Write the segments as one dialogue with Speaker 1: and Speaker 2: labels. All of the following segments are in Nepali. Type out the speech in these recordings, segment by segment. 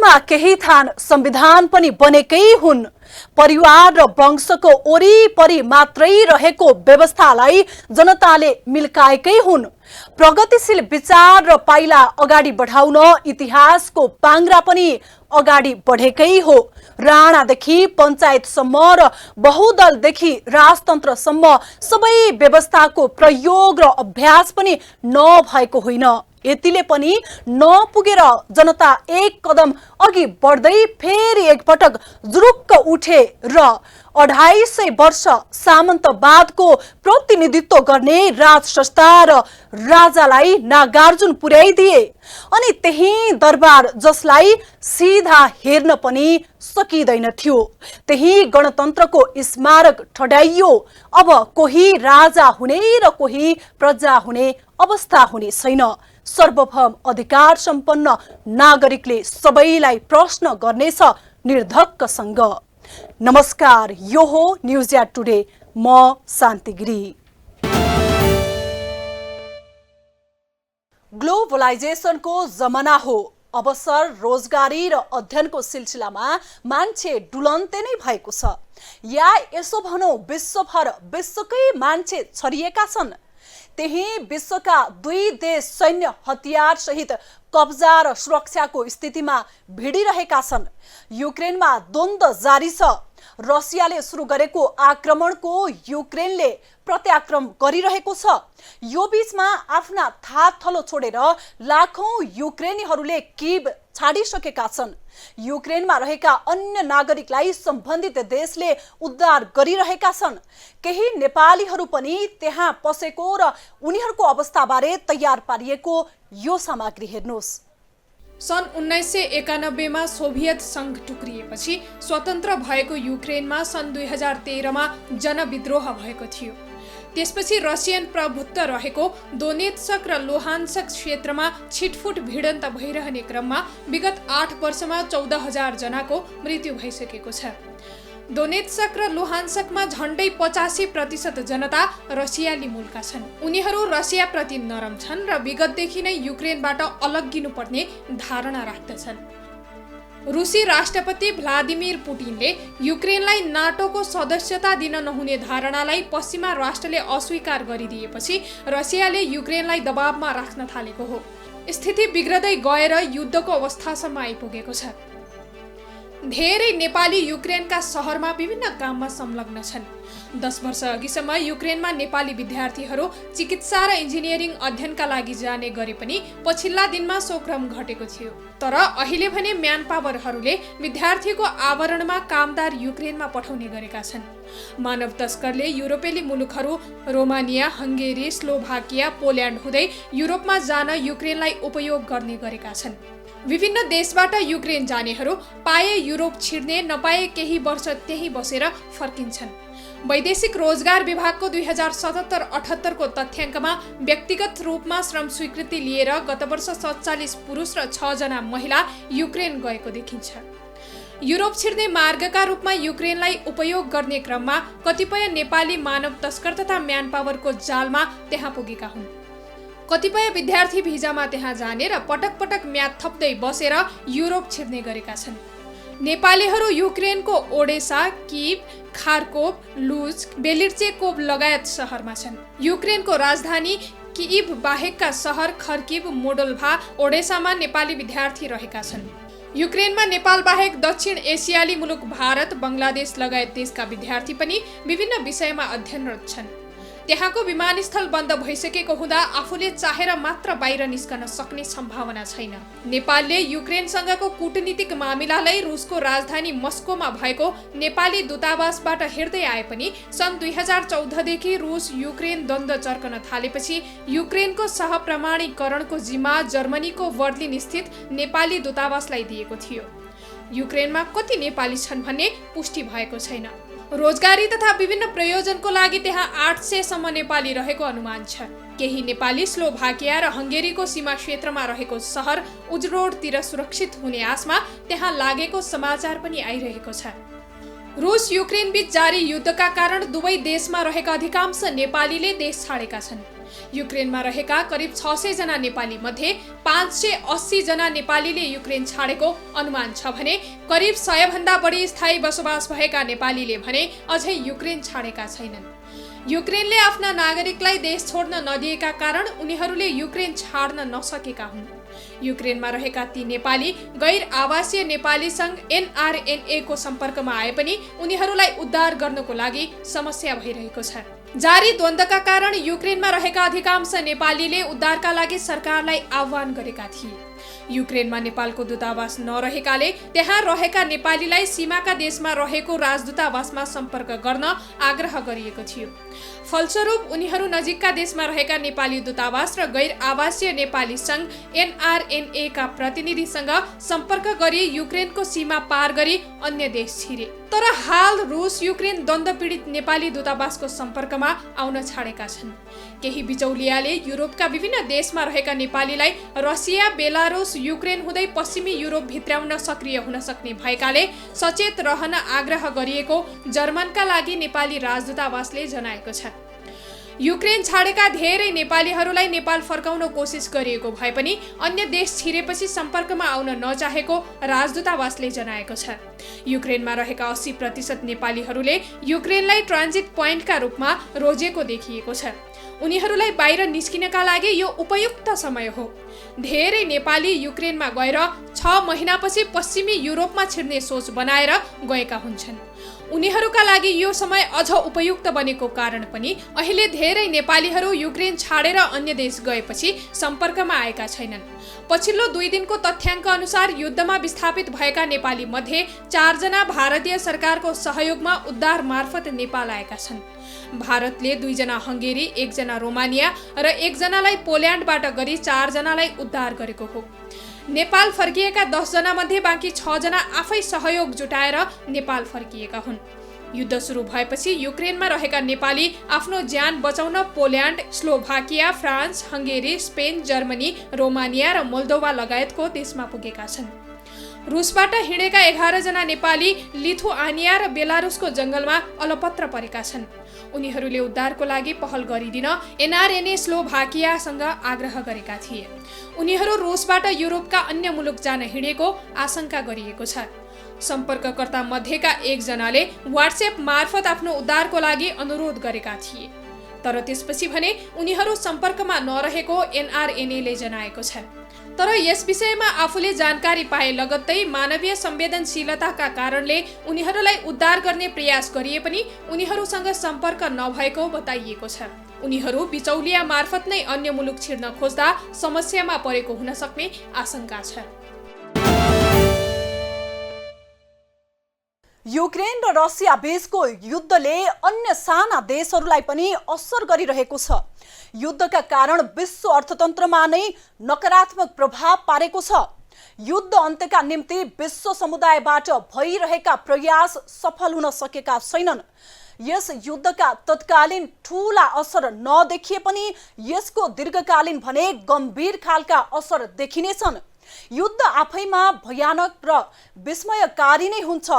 Speaker 1: देशमा केही थान संविधान पनि बनेकै हुन्। परिवार र वंशको वरिपरि मात्रै रहेको व्यवस्थालाई जनताले मिल्काएकै हुन्। प्रगतिशील विचार र पाइला अगाडि बढाउन इतिहासको पाङ्ग्रा पनि अगाडि बढेकै हो। राणादेखि पञ्चायतसम्म र बहुदलदेखि राजतन्त्रसम्म सबै व्यवस्थाको प्रयोग र अभ्यास पनि नभएको होइन। यतिले पनि नपुगेर जनता एक कदम अघि बढ्दै फेरि एकपटक जुरुक्क उठे र 250 वर्ष सामन्तवादको प्रतिनिधित्व गर्ने राज संस्था र राजालाई नागार्जुन पुर्याइदिए। अनि त्यही दरबार जसलाई सिधा हेर्न पनि सकिँदैन थियो, त्यही गणतन्त्रको स्मारक ठडाइयो। अब कोही राजा हुने र कोही प्रजा हुने अवस्था हुने छैन। सर्वभौम अधिकार सम्पन्न नागरिकले सबैलाई प्रश्न गर्नेछ निर्धक्कसँग। नमस्कार, यो हो न्युज या टुडे। म शान्ति गिरी। ग्लोबलाइजेसनको जमाना हो। अवसर, रोजगारी र अध्ययनको सिलसिलामा मान्छे डुलन्ते नै भएको छ। या यसो भनौं, विश्वभर विश्वकै मान्छे छरिएका छन्। त्यही विश्वका दुई देश सैन्य हतियार सहित कब्जा र सुरक्षाको स्थितिमा भिडिरहेका छन्। युक्रेनमा द्वन्द्व जारी छ। रसियाले सुरु गरेको आक्रमणको युक्रेनले प्रत्याक्रमण गरिरहेको छ। यो बीचमा आफ्ना थाथलो छोडेर लाखौं युक्रेनीहरूले कीव छाडिसकेका छन्। युक्रेनमा रहेका अन्य नागरिकलाई सम्बन्धित देशले उद्धार गरिरहेका छन्। केही नेपालीहरू पनि त्यहाँ पसेको र उनीहरूको अवस्थाबारे तयार पारिएको यो सामग्री हेर्नुहोस्।
Speaker 2: सन् 1991 मा सोभियत संघ टुक्रिएपछि स्वतन्त्र भएको युक्रेनमा सन् 2013 मा जनविद्रोह भएको थियो। त्यसपछि रसियन प्रभुत्व रहेको दोनेत्स्क र लुहान्स्क क्षेत्रमा छिटफुट भिडन्त भइरहने क्रममा विगत 8 वर्षमा 14,000 जनाको मृत्यु भइसकेको छ। दोनेत्स्क र लुहान्स्कमा झण्डै 85% जनता रसियाली मूलका छन्। उनीहरू रसियाप्रति नरम छन् र विगतदेखि नै युक्रेनबाट अलग्गिनुपर्ने धारणा राख्दछन्। रुसी राष्ट्रपति भ्लादिमिर पुटिनले युक्रेनलाई नाटोको सदस्यता दिन नहुने धारणालाई पश्चिमा राष्ट्रले अस्वीकार गरिदिएपछि रसियाले युक्रेनलाई दबावमा राख्न थालेको हो। स्थिति बिग्रदै गएर युद्धको अवस्थासम्म आइपुगेको छ। धेरै नेपाली युक्रेनका सहरमा विभिन्न काममा संलग्न छन्। 10 वर्ष अघिसम्म युक्रेनमा नेपाली विद्यार्थीहरू चिकित्सा र इन्जिनियरिङ अध्ययनका लागि जाने गरे पनि पछिल्ला दिनमा सो क्रम घटेको थियो। तर अहिले भने म्यान पावरहरूले विद्यार्थीको आवरणमा कामदार युक्रेनमा पठाउने गरेका छन्। मानव तस्करले युरोपेली मुलुकहरू रोमानिया, हंगेरी, स्लोभाकिया, पोल्यान्ड हुँदै युरोपमा जान युक्रेनलाई उपयोग गर्ने गरेका छन्। विभिन्न देशबाट युक्रेन जानेहरू पाए युरोप छिर्ने, नपाए केही वर्ष त्यही बसेर फर्किन्छन्। वैदेशिक रोजगार विभागको 2077-78 को तथ्याङ्कमा व्यक्तिगत रूपमा श्रम स्वीकृति लिएर गत वर्ष 47 पुरुष र 6 जना महिला युक्रेन गएको देखिन्छ। युरोप छिर्ने मार्गका रूपमा युक्रेनलाई उपयोग गर्ने क्रममा कतिपय नेपाली मानव तस्कर तथा म्यान पावरको जालमा त्यहाँ पुगेका हुन्। कतिपय विद्यार्थी भिजामा त्यहाँ जाने र पटक पटक म्याद थप्दै बसेर युरोप छिर्ने गरेका छन्। नेपालीहरू युक्रेनको ओडेसा, कीव, खार्कोभ, लुज, बेलिर्चेकोभ लगायत सहरमा छन्। युक्रेनको राजधानी कीव बाहेकका सहर खर्किभ, मोडोल्भा, ओडेसामा नेपाली विद्यार्थी रहेका छन्। युक्रेनमा नेपाल बाहेक दक्षिण एसियाली मुलुक भारत, बङ्गलादेश लगायत देशका विद्यार्थी पनि विभिन्न विषयमा अध्ययनरत छन्। त्यहाँको विमानस्थल बन्द भइसकेको हुँदा आफूले चाहेर मात्र बाहिर निस्कन सक्ने सम्भावना छैन। नेपालले युक्रेनसँगको कूटनीतिक मामिलालाई रुसको राजधानी मस्कोमा भएको नेपाली दूतावासबाट हेर्दै आए पनि सन् 2014 देखि रुस युक्रेन द्वन्द्व चर्कन थालेपछि युक्रेनको सहप्रमाणीकरणको जिम्मा जर्मनीको बर्लिन स्थित नेपाली दूतावासलाई दिएको थियो। युक्रेनमा कति नेपाली छन् भन्ने पुष्टि भएको छैन। रोजगारी तथा विभिन्न प्रयोजनको लागि त्यहाँ 800 सम्म नेपाली रहेको अनुमान छ। केही नेपाली स्लोभाकिया र हंगेरीको सीमा क्षेत्रमा रहेको सहर उजरोडतिर सुरक्षित हुने आशमा त्यहाँ लागेको समाचार पनि आइरहेको छ। रुस युक्रेन बीच जारी युद्धका कारण दुवै देशमा रहेका अधिकांश नेपालीले देश छाडेका छन्। युक्रेनमा रहेका करिब 600 जना नेपाली मध्ये 580 जना नेपालीले युक्रेन छाडेको अनुमान छ भने करिब 100 भन्दा बढी स्थायी बसोबास भएका नेपालीले भने अझै युक्रेन छाडेका छैनन्। युक्रेनले आफ्ना नागरिकलाई देश छोड्न नदिएका कारण उनीहरूले युक्रेन छाड्न नसकेका हुन्। युक्रेनमा रहेका ती नेपाली गैर आवासीय नेपाली संघ NRNA को सम्पर्कमा आए पनि उनीहरूलाई उद्धार गर्नको लागि समस्या भइरहेको छ। जारी द्वन्द्वका कारण युक्रेनमा रहेका अधिकांश नेपालीले उद्धारका लागि सरकारलाई आह्वान गरेका थिए। युक्रेनमा नेपालको दूतावास नरहेकाले त्यहाँ रहेका नेपालीलाई सीमाका देशमा रहेको राजदूतावासमा सम्पर्क गर्न आग्रह गरिएको थियो। फलस्वरूप उनीहरू नजिकका देशमा रहेका नेपाली दूतावास र गैर आवासीय नेपाली संघ NRNA का प्रतिनिधिसँग सम्पर्क गरी युक्रेनको सीमा पार गरी अन्य देश छिरे। तर हाल रुस युक्रेन द्वन्द्व पीडित नेपाली दूतावासको सम्पर्कमा आउन छाडेका छन्। केही बिचौलियाले युरोपका विभिन्न देशमा रहेका नेपालीलाई रसिया, बेलारुस, युक्रेन हुँदै पश्चिमी युरोप भित्राउन सक्रिय हुन सक्ने भएकाले सचेत रहन आग्रह गरिएको जर्मनका लागि नेपाली राजदूतावासले जनाएको छ। युक्रेन छाडेका धेरै नेपालीहरूलाई नेपाल फर्काउन कोसिस गरिएको भए पनि अन्य देश छिरेपछि सम्पर्कमा आउन नचाहेको राजदूतावासले जनाएको छ। युक्रेनमा रहेका 80% नेपालीहरूले युक्रेनलाई ट्रान्जिट पोइन्टका रूपमा रोजेको देखिएको छ। उनीहरूलाई बाहिर निस्किनका लागि यो उपयुक्त समय हो। धेरै नेपाली युक्रेनमा गएर 6 महिनापछि पश्चिमी युरोपमा छिर्ने सोच बनाएर गएका हुन्छन्। उनीहरूका लागि यो समय अझ उपयुक्त बनेको कारण पनि अहिले धेरै नेपालीहरू युक्रेन छाडेर अन्य देश गएपछि सम्पर्कमा आएका छैनन्। पछिल्लो 2 दिनको तथ्याङ्क अनुसार युद्धमा विस्थापित भएका नेपाली मध्ये 4 जना भारतीय सरकारको सहयोगमा उद्धार मार्फत नेपाल आएका छन्। भारतले 2 जना हंगेरी, 1 जना रोमानिया र 1 जनालाई पोल्यान्डबाट गरी 4 जनालाई उद्धार गरेको हो। नेपाल फर्किएका 10 जना मध्ये बाँकी 6 जना आफै सहयोग जुटाएर नेपाल फर्किएका हुन्। युद्ध सुरु भएपछि युक्रेनमा रहेका नेपाली आफ्नो ज्यान बचाउन Poland, Slovakia, France, Hungary, Spain, Germany, Romania र मोल्दोवा लगायतको देशमा पुगेका छन्। रुसबाट हिँडेका 11 जना नेपाली लिथुआनिया र बेलारुसको जंगलमा अलपत्र परेका छन्। उनीहरूले उद्धारको लागि पहल गरिदिन NRNA स्लोभाकियासँग आग्रह गरेका थिए। उनीहरू रुसबाट युरोपका अन्य मुलुक जान हिँडेको आशंका गरिएको छ। सम्पर्ककर्ता मध्येका 1 जनाले व्हाट्सएप मार्फत आफ्नो उद्धारको लागि अनुरोध गरेका थिए। तर त्यसपछि भने उनीहरू सम्पर्कमा नरहेको NRNA ले जनाएको छ। तर यस विषयमा आफूले जानकारी पाए लगत्तै मानवीय संवेदनशीलताका कारणले उनीहरूलाई उद्धार गर्ने प्रयास गरिए पनि उनीहरूसँग सम्पर्क नभएको बताइएको छ। उनीहरू बिचौलिया मार्फत नै अन्य मुलुक छिर्न खोज्दा समस्यामा परेको हुन सक्ने आशंका छ।
Speaker 1: युक्रेन र रसिया बीचको युद्धले अन्य साना देशहरूलाई पनि असर गरिरहेको छ। युद्धका कारण विश्व अर्थतन्त्रमा नै नकारात्मक प्रभाव पारेको छ। युद्ध अन्त्यका निम्ति विश्व समुदायबाट भइरहेका प्रयास सफल हुन सकेका छैनन्। यस युद्धका तत्कालीन ठूला असर नदेखिए पनि यसको दीर्घकालीन भने गम्भीर खालका असर देखिनेछन्। युद्ध आफैमा भयानक र विस्मयकारी नै हुन्छ।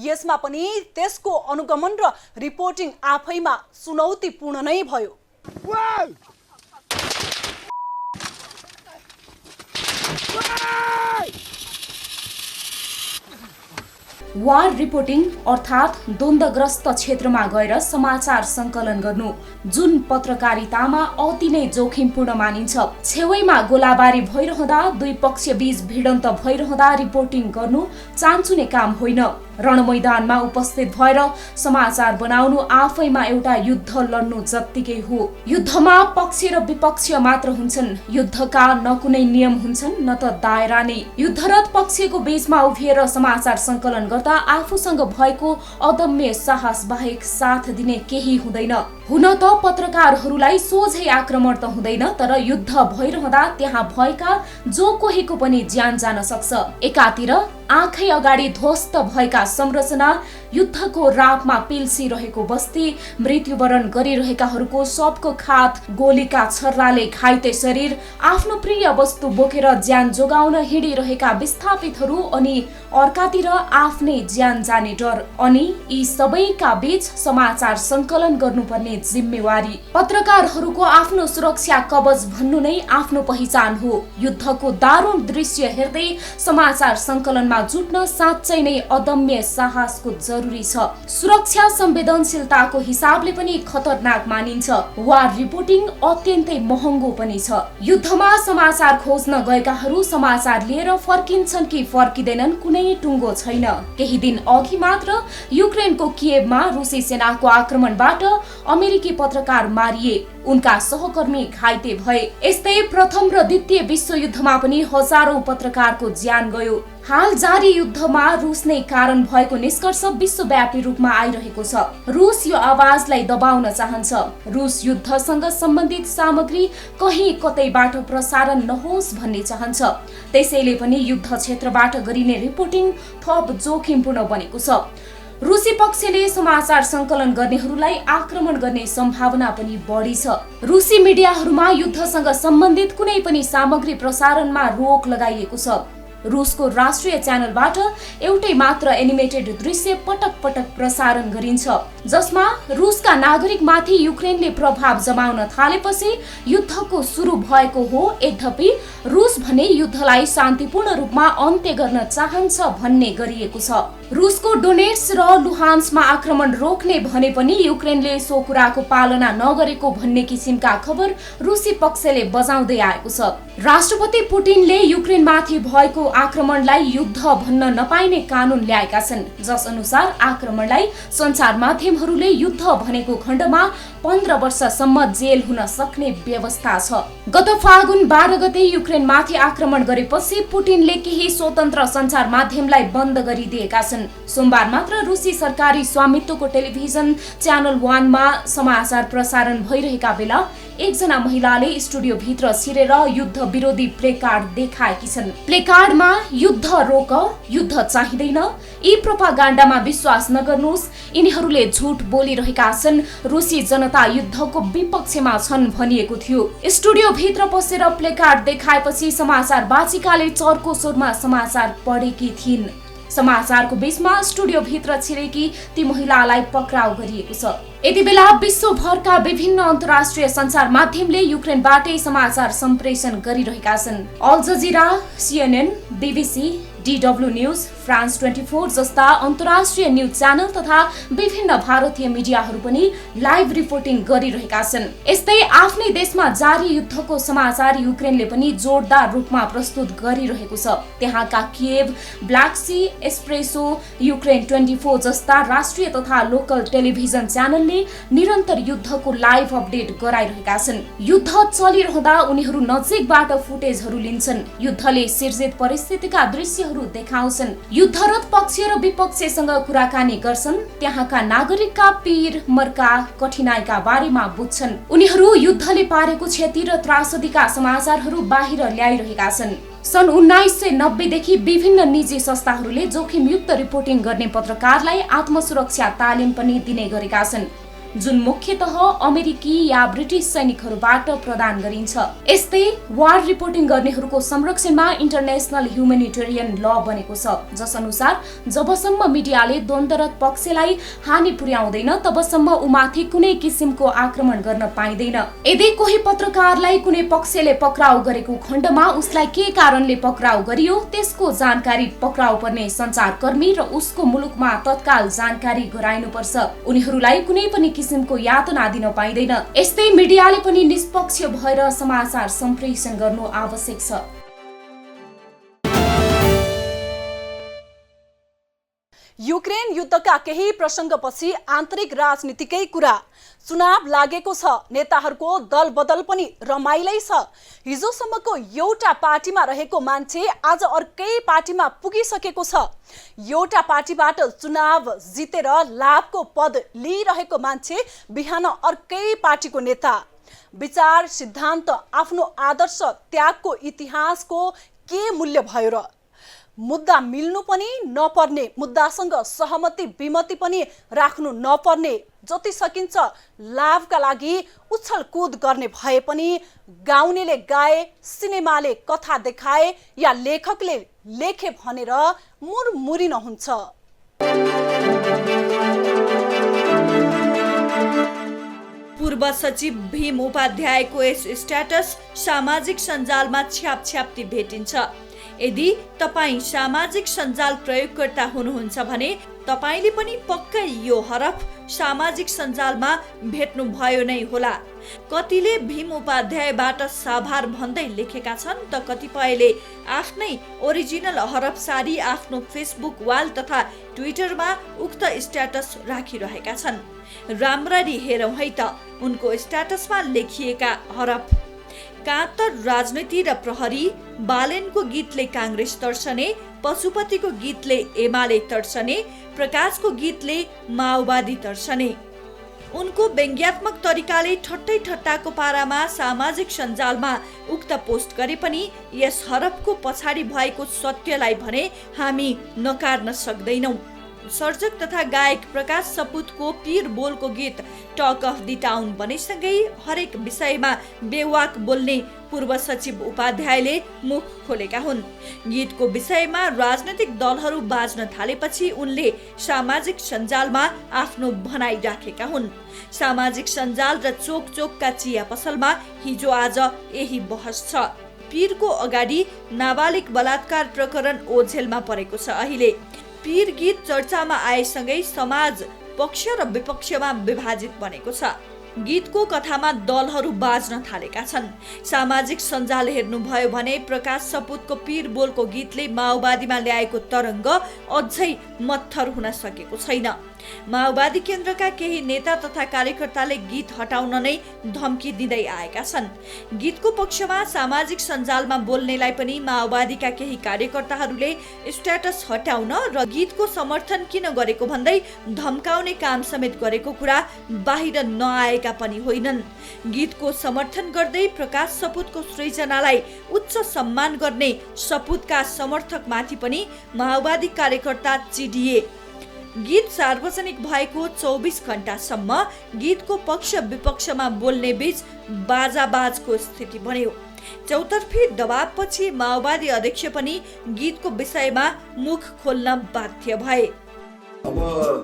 Speaker 1: यसमा पनि त्यसको अनुगमन र रिपोर्टिङ आफैमा चुनौतीपूर्ण नै भयो।
Speaker 3: वार रिपोर्टिङ अर्थात् द्वन्द्वग्रस्त क्षेत्रमा गएर समाचार सङ्कलन गर्नु जुन पत्रकारितामा अति नै जोखिमपूर्ण मानिन्छ। छेउमा गोलाबारी भइरहँदा, दुई पक्ष बीच भिडन्त भइरहँदा रिपोर्टिङ गर्नु चान्चुने काम होइन। रणमैदानमा उपस्थित भएर समाचार बनाउनु आफैमा एउटा युद्ध लड्नु जत्तिकै हो। युद्धमा पक्ष र विपक्ष मात्र हुन्छन्। युद्धका न कुनै नियम हुन्छन् न त दायरा नै। युद्धरत पक्षको बीचमा उभिएर समाचार सङ्कलन गर्दा आफूसँग भएको अदम्य साहस बाहेक साथ दिने केही हुँदैन। हुन त पत्रकारहरूलाई सोझै आक्रमण त हुँदैन, तर युद्ध भइरहँदा त्यहाँ भएका जो कोहीको पनि ज्यान जान सक्छ। एकातिर आँखै अगाडि ध्वस्त भएका रहेका संरचना, युद्धको रापमा पिल्सिरहेको बस्ती, मृत्युवरण गरिरहेकाहरूको सबको खात, गोलीका छर्राले घाइते शरीर, आफ्नो प्रिय वस्तु बोकेर ज्यान जोगाउन हिँडिरहेका विस्थापितहरू अनि अर्कातिर आफ्नै ज्यान जाने डर अनि यी सबैका बीच समाचार संकलन गर्नुपर्ने जिम्मेवारी। पत्रकारहरूको आफ्नो सुरक्षा कवच भन्नु नै आफ्नो पहिचान हो। युद्धको दारुण दृश्य हेर्दै समाचार संकलनमा जुट्न साँच्चै नै अदम्य साहसको जरुरी छ। सुरक्षा संवेदनशीलताको हिसाबले पनि खतरनाक मानिन्छ। वार रिपोर्टिङ अत्यन्तै महँगो पनि छ। युद्धमा समाचार खोज्न गएकाहरू समाचार लिएर फर्किन्छन् कि फर्किँदैनन् कुनै टुङ्गो छैन। केही दिन अघि मात्र युक्रेनको किएभमा रुसी सेनाको आक्रमणबाट अमेरिकी पत्रकार मारिए, उनका सहकर्मी घाइते भए। यस्तै प्रथम र द्वितीय विश्वयुद्धमा पनि हजारौं पत्रकारको ज्यान गयो। हाल जारी युद्धमा रुस नै कारण भएको निष्कर्ष विश्वव्यापी रूपमा आइरहेको छ। रुस यो आवाजलाई दबाउन चाहन्छ। रुस युद्धसँग सम्बन्धित सामग्री कहीँ कतैबाट प्रसारण नहोस् भन्ने चाहन्छ। त्यसैले पनि युद्ध क्षेत्रबाट गरिने रिपोर्टिङ थप जोखिमपूर्ण बनेको छ। रुसी पक्षले समाचार संकलन गर्नेहरूलाई आक्रमण गर्ने सम्भावना पनि बढी छ। रुसी मिडियाहरूमा युद्धसँग सम्बन्धित कुनै पनि सामग्री प्रसारणमा रोक लगाइएको छ। रुसको राष्ट्रिय च्यानलबाट एउटै मात्र एनिमेटेड दृश्य पटक पटक प्रसारण गरिन्छ, जसमा रुसका नागरिकमाथि युक्रेनले प्रभाव जमाउन थालेपछि युद्धको सुरु भएको हो। यद्यपि रुस भने युद्धलाई शान्तिपूर्ण रूपमा अन्त्य गर्न चाहन्छ भन्ने गरिएको छ। रुसको डोनेट्स र लुहान्समा आक्रमण रोक्ने भने पनि युक्रेनले सो कुराको पालना नगरेको भन्ने किसिमका खबर रुसी पक्षले बजाउँदै आएको छ। राष्ट्रपति पुटिनले युक्रेनमाथि भएको आक्रमणलाई युद्ध भन्न नपाइने कानून ल्याएका छन्, जस अनुसार आक्रमणलाई सञ्चार माध्यमहरूले युद्ध भनेको खण्डमा 15 वर्षसम्म जेल हुन सक्ने व्यवस्था छ। गत फागुन 12 गते युक्रेनमाथि आक्रमण गरेपछि पुटिनले केही स्वतन्त्र सञ्चार माध्यमलाई बन्द गरिदिएका छन्। सोमबार मात्र रुसी सरकारी स्वामित्वको टेलिभिजन च्यानल 1 मा समाचार प्रसारण भइरहेका बेला एकजना महिलाले स्टुडियो भित्र छिरेर युद्ध विरोधी प्लेकार्ड देखाएकी छन्। प्लेकार्डमा युद्ध रोक, युद्ध चाहिँदैन, यी प्रोपागान्डामा विश्वास नगर्नुहोस्, यिनीहरूले झुट बोलिरहेका छन्, रुसी जनता युद्धको विपक्षमा छन् भनिएको थियो। स्टुडियो भित्र पसेर प्लेकार्ड देखाएपछि समाचार वाचिकाले चर्को स्वरमा समाचार पढेकी थिइन्। समाचारको बीचमा स्टुडियो भित्र छिरेकी ती महिलालाई पक्राउ गरिएको छ। यति बेला विश्वभरका विभिन्न अन्तर्राष्ट्रिय सञ्चार माध्यमले युक्रेनबाटै समाचार सम्प्रेषण गरिरहेका छन्। Al Jazeera, CNN, BBC, DW news, France 24 जस्ता अन्तर्राष्ट्रिय न्यूज च्यानल तथा विभिन्न भारतीय मिडियाहरू पनि लाइभ रिपोर्टिङ गरिरहेका छन्। यस्तै आफ्नै देशमा जारी युद्धको समाचार युक्रेनले पनि जोरदार रूपमा प्रस्तुत गरिरहेको छ। त्यहाँका किएभ, ब्ल्याक सी, एस्प्रेसो, युक्रेन 24 जस्ता राष्ट्रिय तथा लोकल टेलिभिजन च्यानलले निरन्तर युद्धको लाइभ अपडेट गराइरहेका छन्। युद्ध चलिरहँदा उनीहरू नजिकबाट फुटेजहरू लिन्छन्, युद्धले सिर्जित परिस्थितिका दृश्यहरू देखाउँछन्, युद्धरत पक्ष र विपक्षसँग कुराकानी गर्छन्, त्यहाँका नागरिकका पीर, मर्का, कठिनाइका बारेमा बुझ्छन्। उनीहरू युद्धले पारेको क्षति र त्रासदीका समाचारहरू बाहिर ल्याइरहेका छन्। सन् 1990 देखि विभिन्न निजी संस्थाहरूले जोखिमयुक्त रिपोर्टिङ गर्ने पत्रकारलाई आत्मसुरक्षा तालिम पनि दिने गरेका छन्, जुन मुख्यतः अमेरिकी या ब्रिटिश सैनिकहरूबाट प्रदान गरिन्छ। यस्तै वार रिपोर्टिङ गर्नेहरूको संरक्षणमा इन्टरनेशनल ह्युमेनिटेरियन ल बनेको छ, जस अनुसार जबसम्म मिडियाले द्वन्द्वरत पक्षलाई हानि पुर्याउँदैन तबसम्म उमाथि कुनै किसिमको आक्रमण गर्न पाइँदैन। यदि कोही पत्रकारलाई कुनै पक्षले पक्राउ गरेको खण्डमा उसलाई के कारणले पक्राउ गरियो त्यसको जानकारी पक्राउ पर्ने सञ्चारकर्मी र उसको मुलुकमा तत्काल जानकारी गराइनुपर्छ। उनीहरूलाई कुनै पनि किसिमको यातना दिन पाइँदैन। यस्तै मिडियाले पनि निष्पक्ष भएर समाचार सम्प्रेषण गर्नु आवश्यक छ।
Speaker 1: युक्रेन युद्धका केही प्रसङ्गपछि आन्तरिक राजनीतिकै कुरा, चुनाव लागेको छ, नेताहरूको दल बदल पनि रमाइलै छ। हिजोसम्मको एउटा पार्टीमा रहेको मान्छे आज अर्कै पार्टीमा पुगिसकेको छ। एउटा पार्टीबाट चुनाव जितेर लाभको पद लिइरहेको मान्छे बिहान अर्कै पार्टीको नेता। विचार, सिद्धान्त, आफ्नो आदर्श त्यागको इतिहासको के मूल्य भयो र? मुद्दा मिल्नु पनि नपर्ने, मुद्दासँग सहमति विमति पनि राख्नु नपर्ने, जति सकिन्छ लाभका लागि उछलकुद गर्ने भए पनि गाउनेले गाए, सिनेमाले कथा देखाए या लेखकले लेखे भनेर मुरमुरी नहुन्छ।
Speaker 4: पूर्व सचिव भीम उपाध्यायको यस स्ट्याटस सामाजिक सञ्जालमा छ्यापछ्याप्ती भेटिन्छ। यदि तपाईँ सामाजिक सञ्जाल प्रयोगकर्ता हुनुहुन्छ भने तपाईले पनि पक्कै यो हरफ सामाजिक सञ्जालमा भेट्नु भयो नै होला। कतिले भीम उपाध्यायबाट साभार भन्दै लेखेका छन् त कतिपयले आफ्नै ओरिजिनल हरफ सारी आफ्नो फेसबुक वाल तथा ट्विटरमा उक्त स्ट्याटस राखिरहेका छन्। राम्ररी हेरौँ है त उनको स्ट्याटसमा लेखिएका हरफ। काँतर राजनीति र प्रहरी, बालेनको गीतले काङ्ग्रेस तर्सने, पशुपतिको गीतले एमाले तर्सने, प्रकाशको गीतले माओवादी तर्सने। उनको व्यङ्ग्यात्मक तरिकाले ठट्टै ठट्टाको पारामा सामाजिक सञ्जालमा उक्त पोस्ट गरे पनि यस हरफको पछाडि भएको सत्यलाई भने हामी नकार्न सक्दैनौँ। सर्जक तथा गायक प्रकाश सपुतको पीर बोलको गीत टक अफ द टाउन बनेसँगै हरेक विषयमा बेवाक बोल्ने पूर्व सचिव उपाध्यायले मुख खोलेका हुन्। गीतको विषयमा राजनैतिक दलहरू बाज्न थालेपछि उनले सामाजिक सञ्जालमा आफ्नो भनाइ राखेका हुन्। सामाजिक सञ्जाल र चोक चोकका चिया पसलमा हिजो आज यही बहस छ। पीरको अगाडि नाबालिग बलात्कार प्रकरण ओझेलमा परेको छ। अहिले पीर गीत चर्चामा आएसँगै समाज पक्ष र विपक्षमा विभाजित बनेको छ। गीतको कथामा दलहरू बाज्न थालेका छन्। सामाजिक सञ्जाल हेर्नुभयो भने प्रकाश सपुतको पीर बोलको गीतले माओवादीमा ल्याएको तरङ्ग अझै मत्थर हुन सकेको छैन। माओवादी केन्द्रका केही नेता तथा कार्यकर्ताले गीत हटाउन नै धम्की दिँदै आएका छन्। गीतको पक्षमा सामाजिक सञ्जालमा बोल्नेलाई पनि माओवादीका केही कार्यकर्ताहरूले स्ट्याटस हटाउन र गीतको समर्थन किन गरेको भन्दै धम्काउने काम समेत गरेको कुरा बाहिर नआएका पनि होइनन्। गीतको समर्थन गर्दै प्रकाश सपुतको सृजनालाई उच्च सम्मान गर्ने सपुतका समर्थकमाथि पनि माओवादी कार्यकर्ता चिडिए। गीत सार्वजनिक भएको 24 घण्टासम्म गीतको पक्ष विपक्षमा बोल्ने बीच बाजाबाजको स्थिति बन्यो। चौतर्फी दबावपछि माओवादी अध्यक्ष पनि गीतको विषयमा मुख खोल्न बाध्य भए।
Speaker 5: अब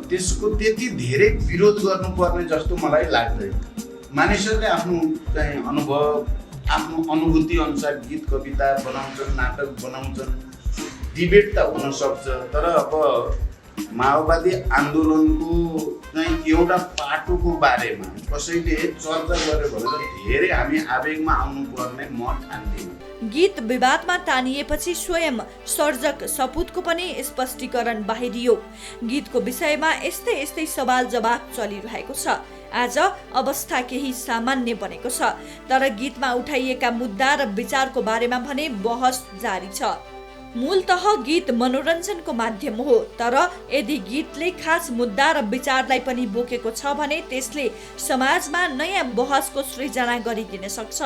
Speaker 5: त्यसको त्यति धेरै विरोध गर्नुपर्ने जस्तो मलाई लाग्दैन। मानिसहरूले आफ्नो चाहिँ अनुभव, आफ्नो अनुभूति अनुसार गीत कविता बनाउँछन्, नाटक बनाउँछन्, डिबेट त हुन सक्छ। तर अब माओवादी आन्दोलनको चाहिँ एउटा पाटोको बारेमा कसैले चर्चा गर्यो भने धेरै हामी आवेगमा आउनुपर्ने म ठान्दिनँ।
Speaker 4: गीत विवादमा तानिएपछि स्वयं सर्जक सपुतको पनि स्पष्टीकरण बाहिरियो। गीतको विषयमा यस्तै सवाल जवाब चलिरहेको छ। आज अवस्था केही सामान्य बनेको छ, तर गीतमा उठाइएका मुद्दा र विचारको बारेमा भने बहस जारी छ। मूलतः गीत मनोरञ्जनको माध्यम हो, तर यदि गीतले खास मुद्दा र विचारलाई पनि बोकेको छ भने त्यसले समाजमा नयाँ बहसको सृजना गरिदिन सक्छ।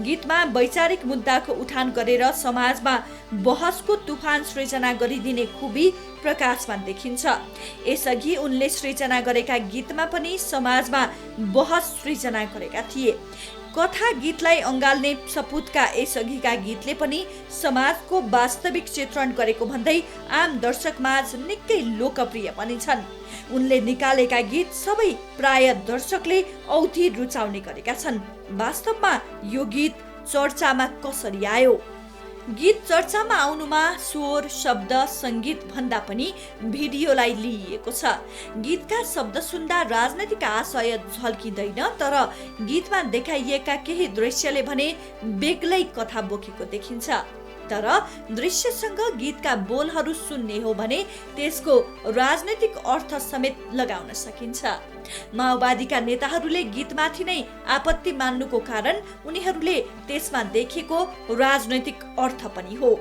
Speaker 4: गीतमा वैचारिक मुद्दाको उठान गरेर समाजमा बहसको तुफान सृजना गरिदिने खुबी प्रकाशमा देखिन्छ। यसअघि उनले सृजना गरेका गीतमा पनि समाजमा बहस सृजना गरेका थिए। कथा गीतलाई अँगाल्ने सपुतका यसअघिका गीतले पनि समाजको वास्तविक चित्रण गरेको भन्दै आम दर्शकमाझ निकै लोकप्रिय पनि छन्। उनले निकालेका गीत सबै प्राय दर्शकले औधी रुचाउने गरेका छन्। वास्तवमा यो गीत चर्चामा कसरी आयो? गीत चर्चामा आउनुमा स्वर, शब्द, सङ्गीत भन्दा पनि भिडियोलाई लिइएको छ। गीतका शब्द सुन्दा राजनैतिक आशय झल्किँदैन, तर गीतमा देखाइएका केही दृश्यले भने बेग्लै कथा बोकेको देखिन्छ। तर दृश्यसँग गीतका बोलहरू सुन्ने हो भने त्यसको राजनैतिक अर्थ समेत लगाउन सकिन्छ। माओवादीका नेताहरूले गीतमाथि नै आपत्ति मान्नुको कारण उनीहरूले त्यसमा देखेको राजनैतिक अर्थ पनि हो।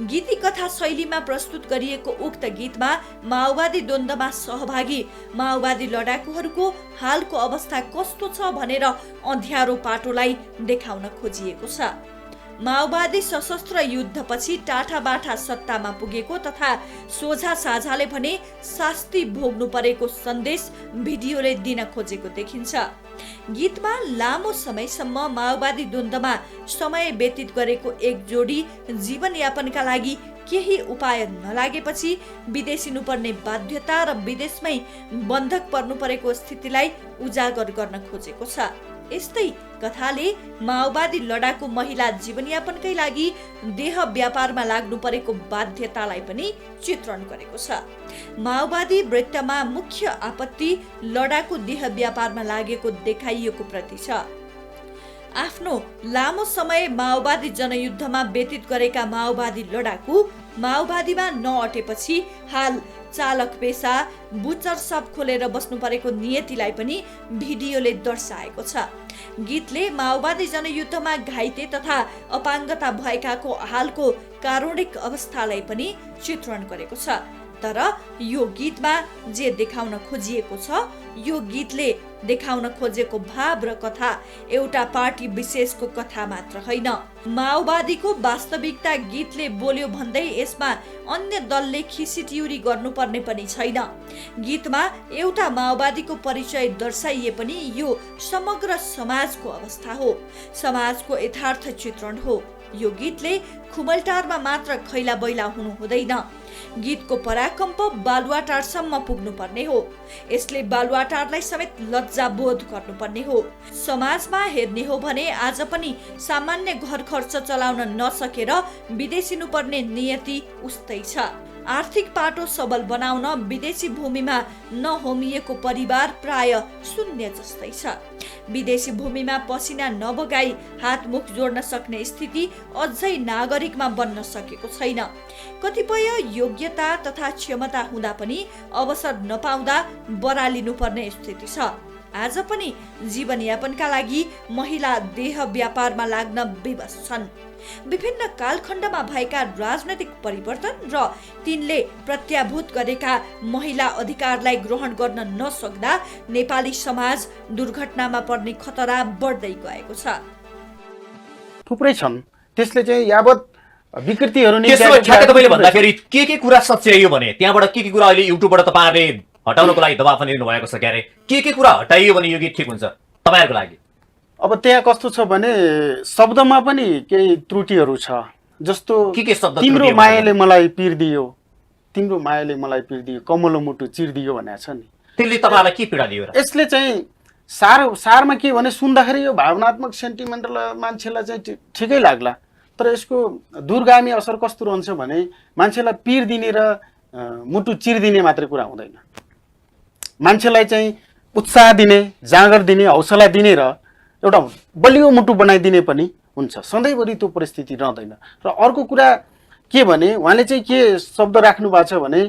Speaker 4: गीती कथा शैलीमा प्रस्तुत गरिएको उक्त गीतमा माओवादी द्वन्द्वमा सहभागी माओवादी लडाकुहरूको हालको अवस्था कस्तो छ भनेर अँध्यारो पाटोलाई देखाउन खोजिएको छ। माओवादी सशस्त्र युद्धपछि टाठाबाठा सत्तामा पुगेको तथा सोझा साझाले भने शास्ति भोग्नु परेको सन्देश भिडियोले दिन खोजेको देखिन्छ। गीतमा लामो समयसम्म माओवादी द्वन्द्वमा समय व्यतीत गरेको एक जोडी जीवनयापनका लागि केही उपाय नलागेपछि विदेशिनुपर्ने बाध्यता र विदेशमै बन्धक पर्नु परेको स्थितिलाई उजागर गर्न खोजेको छ। यस्तै कथाले माओवादी लडाकु महिला जीवनयापनकै लागि देह व्यापारमा लाग्नु परेको बाध्यतालाई पनि चित्रण गरेको छ। माओवादी वृत्तमा मुख्य आपत्ति लडाकु देह व्यापारमा लागेको देखाइएको प्रति छ। आफ्नो लामो समय माओवादी जनयुद्धमा व्यतीत गरेका माओवादी लडाकु माओवादीमा नअटेपछि हाल चालक पेसा बुचर सप खोलेर बस्नु परेको नियतिलाई पनि भिडियोले दर्शाएको छ। गीतले माओवादी जनयुद्धमा घाइते तथा अपाङ्गता भएकाको हालको कारुणिक अवस्थालाई पनि चित्रण गरेको छ। तर यो गीतमा जे देखाउन खोजिएको छ, यो गीतले देखाउन खोजेको भाव र कथा एउटा पार्टी विशेषको कथा मात्र होइन। माओवादीको वास्तविकता गीतले बोल्यो भन्दै यसमा अन्य दलले खिसिटिउरी गर्नुपर्ने पनि छैन। गीतमा एउटा माओवादीको परिचय दर्शाइए पनि यो समग्र समाजको अवस्था हो, समाजको यथार्थ चित्रण हो। यो गीतले खुमलटारमा मात्र खैला बैला हुनु हुँदैन। गीतको पराकम्प बालुवाटारसम्म पुग्नुपर्ने हो। यसले बालुवाटारलाई समेत लज्जा बोध गर्नुपर्ने हो। समाजमा हेर्ने हो भने आज पनि सामान्य घर खर्च चलाउन नसकेर विदेशिनुपर्ने नियति उस्तै छ। आर्थिक पाटो सबल बनाउन विदेशी भूमिमा नहोमिएको परिवार प्राय शून्य जस्तै छ। विदेशी भूमिमा पसिना नबगाई हातमुख जोड्न सक्ने स्थिति अझै नागरिकमा बन्न सकेको छैन। कतिपय योग्यता तथा क्षमता हुँदा पनि अवसर नपाउँदा बरालिनुपर्ने स्थिति छ। आज पनि जीवनयापनका लागि महिला देह व्यापारमा लाग्न विवश छन्। विभिन्न कालखण्डमा भएका राजनैतिक परिवर्तन र तिनले प्रत्याभूत गरेका महिला अधिकारलाई ग्रहण गर्न नसक्दा नेपाली समाज दुर्घटनामा पर्ने खतरा बढ्दै गएको छ।
Speaker 6: थुप्रै छन्, त्यसले चाहिँ यावत विकृतिहरू नि
Speaker 7: तपाईँले भन्दाखेरि के कुरा सच्याइयो भने त्यहाँबाट के कुरा अहिले युट्युबबाट तपाईँहरूले हटाउनको लागि दबाब पनि दिनु भएको छ क्यारे? के कुरा हटाइयो भने यो गीत ठिक हुन्छ तपाईँहरूको लागि?
Speaker 6: अब त्यहाँ कस्तो छ भने शब्दमा पनि केही त्रुटिहरू छ। जस्तो
Speaker 7: के शब्द?
Speaker 6: तिम्रो मायाले मलाई पिर्दियो, तिम्रो मायाले मलाई पिर्दियो, कमलो मुटु चिर्दियो भनेको छ नि।
Speaker 7: त्यसले तपाईँलाई के पीडा दियो र?
Speaker 6: यसले चाहिँ सारमा के भने सुन्दाखेरि यो भावनात्मक सेन्टिमेन्टल मान्छेलाई चाहिँ ठिकै लाग्ला, तर यसको दूरगामी असर कस्तो रहन्छ भने मान्छेलाई पिर दिने र मुटु चिर्दिने मात्रै कुरा हुँदैन। मान्छेलाई चाहिँ उत्साह दिने, जाँगर दिने, हौसला दिने र एउटा बलियो मुटु बनाइदिने पनि हुन्छ। सधैँभरि त्यो परिस्थिति रहँदैन। र अर्को कुरा के भने उहाँले चाहिँ के शब्द राख्नु भएको छ भने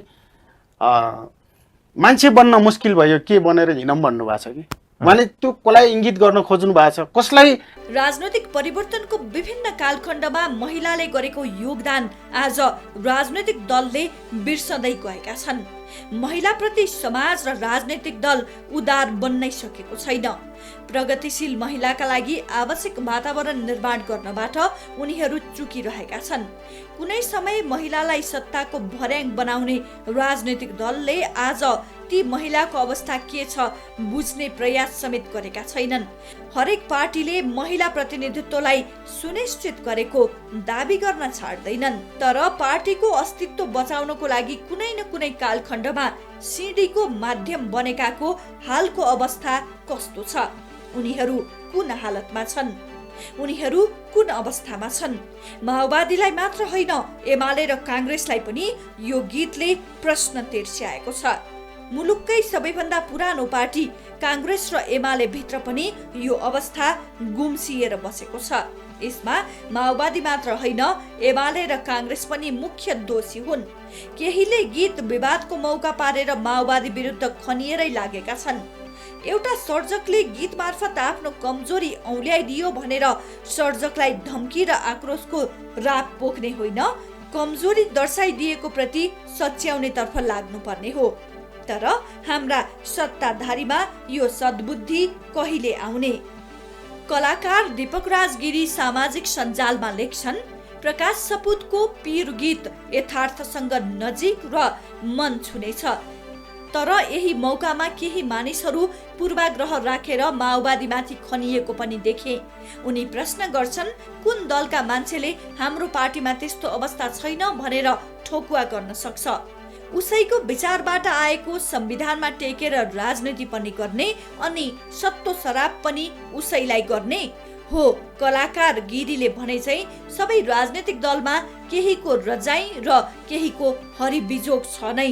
Speaker 6: मान्छे बन्न मुस्किल भयो, के बनेर हिँडौँ भन्नुभएको छ कि उहाँले त्यो कसलाई इङ्गित गर्न खोज्नु भएको छ, कसलाई?
Speaker 4: राजनैतिक परिवर्तनको विभिन्न कालखण्डमा महिलाले गरेको योगदान आज राजनैतिक दलले बिर्सँदै गएका छन्। महिलाप्रति समाज र राजनैतिक दल उदार बन्नै सकेको छैन। प्रगतिशील महिलाका लागि आवश्यक वातावरण निर्माण गर्नबाट उनीहरू चुकिरहेका छन्। कुनै समय महिलालाई सत्ताको भर्याङ बनाउने राजनैतिक दलले आज ती महिलाको अवस्था के छ बुझ्ने प्रयास समेत गरेका छैनन्। हरेक पार्टीले महिला प्रतिनिधित्वलाई सुनिश्चित गरेको दाबी गर्न छाड्दैनन्, तर पार्टीको अस्तित्व बचाउनको लागि कुनै न कुनै कालखण्डमा सिडीको माध्यम बनेकाको हालको अवस्था कस्तो छ? उनीहरू कुन हालतमा छन्? उनीहरू कुन अवस्थामा छन्? माओवादीलाई मात्र होइन, एमाले र काङ्ग्रेसलाई पनि यो गीतले प्रश्न तिर्स्याएको छ। मुलुककै सबैभन्दा पुरानो पार्टी काङ्ग्रेस र एमाले भित्र पनि यो अवस्था गुम्सिएर बसेको छ। यसमा माओवादी मात्र होइन, एमाले र काङ्ग्रेस पनि मुख्य दोषी हुन्। केहीले गीत विवादको मौका पारेर माओवादी विरुद्ध खनिएरै लागेका छन्। एउटा सर्जकले गीत मार्फत आफ्नो कमजोरी औल्याइदियो भनेर सर्जकलाई धम्की र आक्रोशको राप पोख्ने होइन, कमजोरी दर्शाइदिएको प्रति सच्याउने तर्फ लाग्नुपर्ने हो। तर हाम्रा सत्ताधारीमा यो सद्बुद्धि कहिले आउने? कलाकार दीपकराज गिरी सामाजिक सञ्जालमा लेख्छन्, प्रकाश सपुतको पीर गीत यथार्थसँग नजिक र मन छुनेछ। तर यही मौकामा केही मानिसहरू पूर्वाग्रह राखेर माओवादीमाथि खनिएको पनि देखे। उनी प्रश्न गर्छन्, कुन दलका मान्छेले हाम्रो पार्टीमा त्यस्तो अवस्था छैन भनेर ठोकुवा गर्न सक्छ? उसैको विचारबाट आएको संविधानमा टेकेर राजनीति पनि गर्ने अनि सत्तो सराप पनि उसैलाई गर्ने हो। कलाकार गिरीले भने चाहिँ सबै राजनीतिक दलमा केहीको रजाई र केहीको हरिबिजोग छ नै।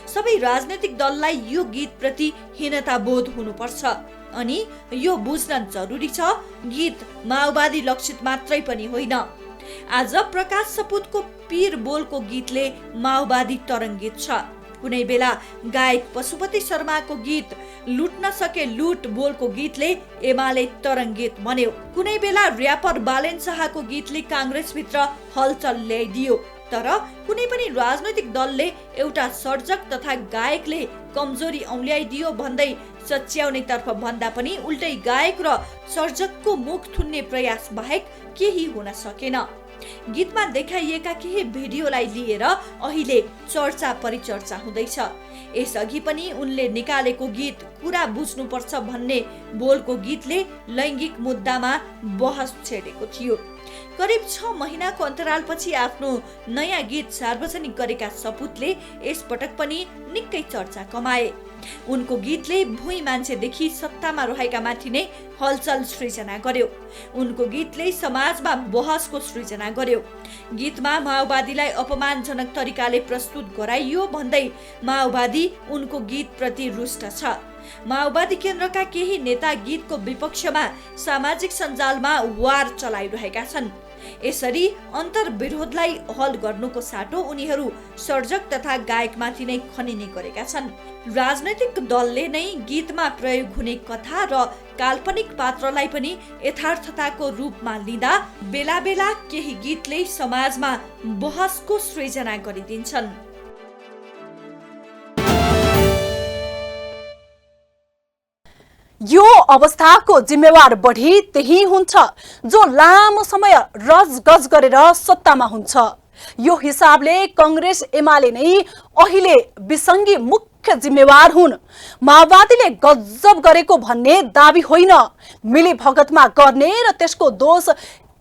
Speaker 4: सबै राजनीतिक दललाई यो गीत प्रति हीनता बोध हुनुपर्छ अनि यो बुझ्न जरुरी छ, गीत माओवादी लक्षित मात्रै पनि होइन। आज प्रकाश सपुतको पीर बोलको गीतले माओवादी तरङ्गित छ। कुनै बेला गायक पशुपति शर्माको गीत लुट्न सके लुट बोलको गीतले एमाले तरङ्गित बन्यो। कुनै बेला र्यापर बालेन शाहको गीतले काङ्ग्रेसभित्र हलचल ल्याइदियो। तर कुनै पनि राजनैतिक दलले एउटा सर्जक तथा गायकले कमजोरी औल्याइदियो भन्दै सच्याउने तर्फ भन्दा पनि उल्टै गायक र सर्जकको मुख थुन्ने प्रयास बाहेक केही हुन सकेन। गीतमा देखाइएका केही भिडियोलाई लिएर अहिले चर्चा परिचर्चा हुँदैछ। यसअघि पनि उनले निकालेको गीत कुरा बुझ्नुपर्छ भन्ने बोलको गीतले लैङ्गिक मुद्दामा बहस छेडेको थियो। करिब 6 महिनाको अन्तरालपछि आफ्नो नयाँ गीत सार्वजनिक गरेका सपुतले यसपटक पनि निकै चर्चा कमाए। उनको गीतले भुइँ मान्छेदेखि सत्तामा रहेका माथि नै हलचल सृजना गर्यो। उनको गीतले समाजमा बहसको सृजना गर्यो। गीतमा माओवादीलाई अपमानजनक तरिकाले प्रस्तुत गराइयो भन्दै माओवादी उनको गीतप्रति रुष्ट छ। माओवादी केन्द्रका केही नेता गीतको विपक्षमा सामाजिक सञ्जालमा वार चलाइरहेका छन्। यसरी अन्तर्विरोधलाई हल गर्नुको साटो उनीहरू सर्जक तथा गायकमाथि नै खनिने गरेका छन्। राजनैतिक दलले नै गीतमा प्रयोग हुने कथा र काल्पनिक पात्रलाई पनि यथार्थताको रूपमा लिँदा बेला बेला केही गीतले समाजमा बहसको सृजना गरिदिन्छन्।
Speaker 1: यो अवस्थाको जिम्मेवार बढी त्यही हुन्छ जो लामो समय रजगज गरेर सत्तामा हुन्छ। यो हिसाबले कांग्रेस एमाले नै अहिले विसङ्गी मुख्य जिम्मेवार हुन्। माओवादीले गजब गरेको भन्ने दाबी होइन, मिली भगतमा गर्ने र त्यसको दोष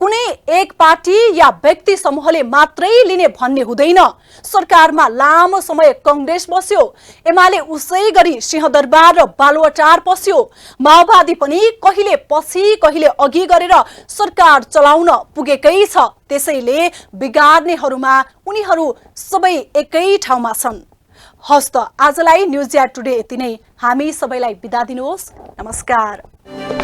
Speaker 1: कुनै एक पार्टी या व्यक्ति समूहले मात्रै लिने भन्ने हुँदैन। सरकारमा लामो समय कांग्रेस बस्यो, एमाले उसै गरी सिंहदरबार र बालुवाटार पस्यो। माओवादी पनि कहिले पछि कहिले अघि गरेर सरकार चलाउन पुगेकै छ। त्यसैले बिगार्नेहरूमा उनीहरू सबै एकै ठाउँमा छन्। हस्त आजलाई न्युज या टुडे यति नै। हामी सबैलाई बिदा दिनुहोस्। नमस्कार।